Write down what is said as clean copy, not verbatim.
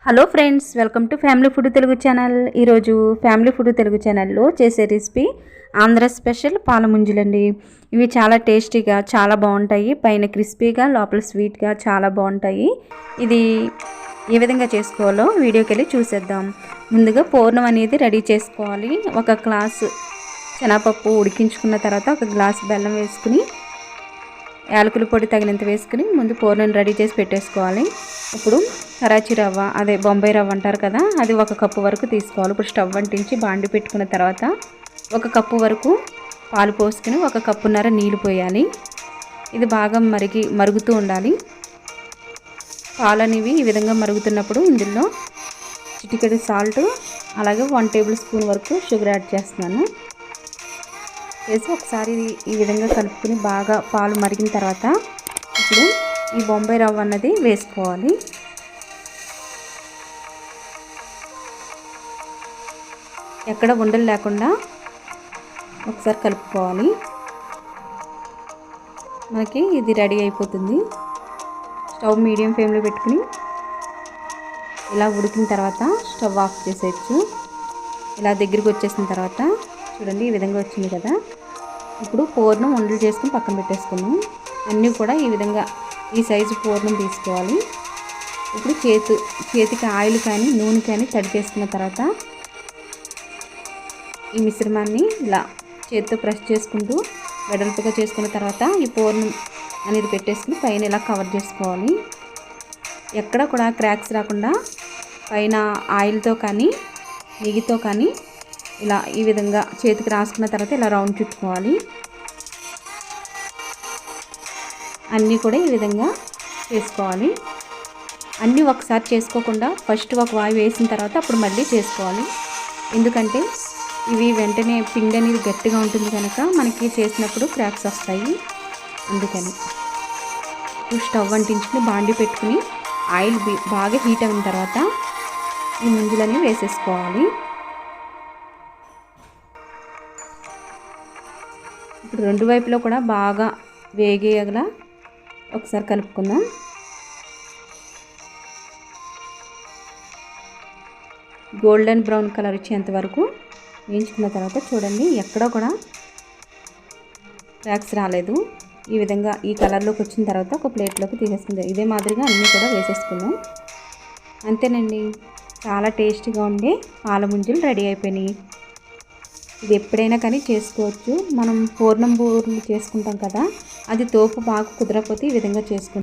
Hello friends, welcome to family food Telugu channel. ఈరోజు family food Telugu ఛానల్లో చేసే రెసిపీ ఆంధ్ర స్పెషల్ పాల ముంజలండి. ఇవి చాలా టేస్టీగా చాలా బాగుంటాయి. పైన క్రిస్పీగా లోపల స్వీట్గా చాలా బాగుంటాయి. ఇది ఏ విధంగా చేసుకోవాలో వీడియోకి వెళ్ళి చూసేద్దాం. ముందుగా పూర్ణం అనేది రెడీ చేసుకోవాలి. ఒక గ్లాసు శనగపప్పు ఉడికించుకున్న తర్వాత ఒక గ్లాసు బెల్లం వేసుకుని యాలకుల పొడి తగినంత వేసుకుని ముందు పూర్ణం రెడీ చేసి పెట్టేసుకోవాలి. ఇప్పుడు కరాచీ రవ్వ, అదే బొంబాయి రవ్వ అంటారు కదా, అది 1 కప్పు వరకు తీసుకోవాలి. ఇప్పుడు స్టవ్ అంటించి బాండి పెట్టుకున్న తర్వాత 1 కప్పు వరకు పాలు పోసుకుని 1 కప్పున్నర నీళ్ళు పోయాలి. ఇది బాగా మరుగుతూ ఉండాలి. పాలు అనేవి ఈ విధంగా మరుగుతున్నప్పుడు ఇందులో చిటికెడు సాల్ట్, అలాగే 1 టేబుల్ స్పూన్ వరకు షుగర్ యాడ్ చేస్తున్నాను. వేసి ఒకసారి ఈ విధంగా కలుపుకుని బాగా పాలు మరిగిన తర్వాత ఇప్పుడు ఈ బొంబాయి రవ్వ అన్నది వేసుకోవాలి. ఎక్కడ ఉండలు లేకుండా ఒకసారి కలుపుకోవాలి. మనకి ఇది రెడీ అయిపోతుంది. స్టవ్ మీడియం ఫ్లేమ్లో పెట్టుకుని ఇలా ఉడికిన తర్వాత స్టవ్ ఆఫ్ చేసేయచ్చు. ఇలా దగ్గరికి వచ్చేసిన తర్వాత చూడండి, ఈ విధంగా వచ్చింది కదా. ఇప్పుడు పూర్ణం ఉండలు చేసుకుని పక్కన పెట్టేసుకున్నాం. అన్నీ కూడా ఈ విధంగా ఈ సైజు పూర్ణం తీసుకోవాలి. ఇప్పుడు చేతికి ఆయిల్ కానీ నూనె కానీ తడి చేసుకున్న తర్వాత ఈ మిశ్రమాన్ని ఇలా చేతితో ప్రెస్ చేసుకుంటూ వెడల్పుగా చేసుకున్న తర్వాత ఈ పూర్ణం అనేది పెట్టేసుకుని పైన ఇలా కవర్ చేసుకోవాలి. ఎక్కడ కూడా క్రాక్స్ రాకుండా పైన ఆయిల్తో కానీ నెయ్యితో కానీ ఇలా ఈ విధంగా చేతికి రాసుకున్న తర్వాత ఇలా రౌండ్ చుట్టుకోవాలి. అన్నీ కూడా ఈ విధంగా చేసుకోవాలి. అన్నీ ఒకసారి చేసుకోకుండా ఫస్ట్ ఒక వాయి వేసిన తర్వాత అప్పుడు మళ్ళీ చేసుకోవాలి. ఎందుకంటే ఇవి వెంటనే పిండి అనేది గట్టిగా ఉంటుంది కనుక మనకి చేసినప్పుడు క్రాక్స్ వస్తాయి. అందుకని ఇప్పుడు స్టవ్ అంటించుకుని బాండి పెట్టుకుని ఆయిల్ బాగా హీట్ అయిన తర్వాత ఈ ముంజలని వేసేసుకోవాలి. ఇప్పుడు 2 వైపులో కూడా బాగా వేగేయగల ఒకసారి కలుపుకుందాం. గోల్డెన్ బ్రౌన్ కలర్ వచ్చేంత వరకు వేయించుకున్న తర్వాత చూడండి, ఎక్కడా కూడా క్రాక్స్ రాలేదు. ఈ విధంగా ఈ కలర్లోకి వచ్చిన తర్వాత ఒక ప్లేట్లోకి తీసేసుకుందాం. ఇదే మాదిరిగా అన్నీ కూడా వేసేసుకుందాం. అంతేనండి, చాలా టేస్టీగా ఉండే పాల ముంజలు రెడీ అయిపోయినాయి. ఇది ఎప్పుడైనా కానీ చేసుకోవచ్చు. మనం పూర్ణం బూరెలు చేసుకుంటాం కదా, అది తోపు బాగా కుదరకపోతే ఈ విధంగా చేసుకుంటాం.